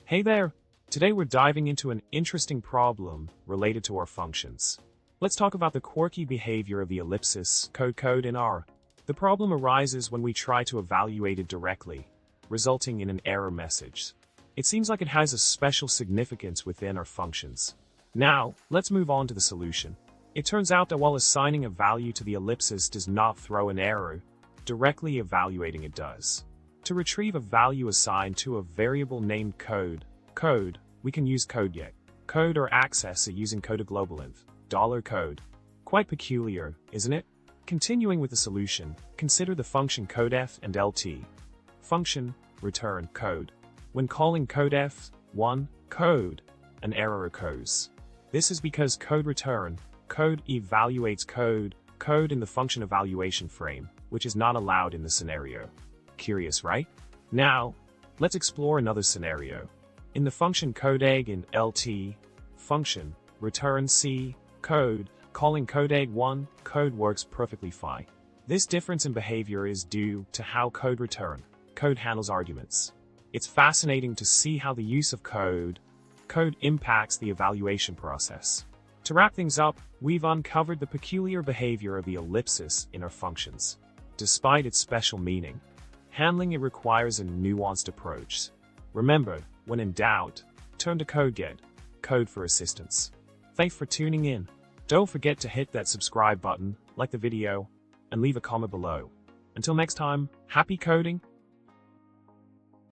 Hey there! Today we're diving into an interesting problem related to our functions. Let's talk about the quirky behavior of the ellipsis code in R. The problem arises when we try to evaluate it directly, resulting in an error message. It seems like it has a special significance within our functions. Now, let's move on to the solution. It turns out that while assigning a value to the ellipsis does not throw an error, directly evaluating it does. To retrieve a value assigned to a variable named code, we can use CodeGet. Code or access it using $global_int, $code. Quite peculiar, isn't it? Continuing with the solution, consider the function codef and lt. Function, return code. When calling codef, code, an error occurs. This is because code evaluates code in the function evaluation frame, which is not allowed in the scenario. Curious, right? Now, let's explore another scenario. In the function codeeg in lt, function, return c, code, calling codeeg code works perfectly fine. This difference in behavior is due to how code handles arguments. It's fascinating to see how the use of code impacts the evaluation process. To wrap things up, we've uncovered the peculiar behavior of the ellipsis in our functions. Despite its special meaning, handling it requires a nuanced approach. Remember, when in doubt, turn to CodeGet, code for assistance. Thanks for tuning in. Don't forget to hit that subscribe button, like the video, and leave a comment below. Until next time, happy coding!